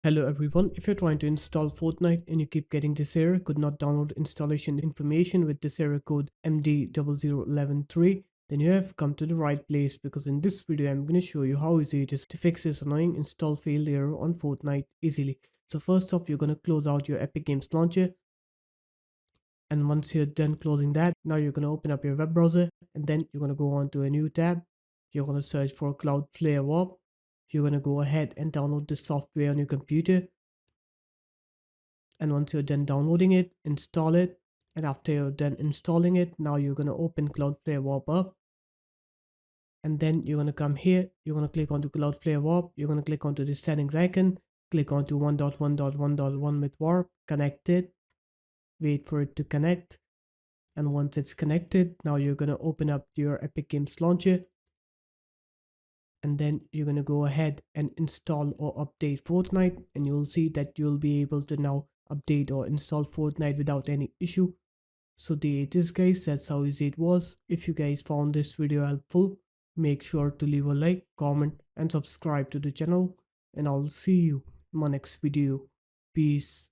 Hello everyone, if you're trying to install Fortnite and you keep getting this error, could not download installation information with this error code MD-0011-3, then you have come to the right place because in this video I'm going to show you how easy it is to fix this annoying install failed error on Fortnite easily. So first off, you're going to close out your Epic Games launcher, and once you're done closing that, now you're going to open up your web browser and then you're going to go on to a new tab. You're going to search for Cloudflare Warp. You're going to go ahead and download the software on your computer, and once you're done downloading it, install it. And after you're done installing it, now you're going to open Cloudflare Warp up, and then you're going to come here, you're going to click onto Cloudflare Warp, you're going to click onto the settings icon, click onto 1.1.1.1 with Warp, connect it, wait for it to connect. And once it's connected, now you're going to open up your Epic Games launcher, and then you're going to go ahead and install or update Fortnite, and you'll see that you'll be able to now update or install Fortnite without any issue. So there it is guys, that's how easy it was. If you guys found this video helpful, make sure to leave a like, comment and subscribe to the channel, and I'll see you in my next video. Peace.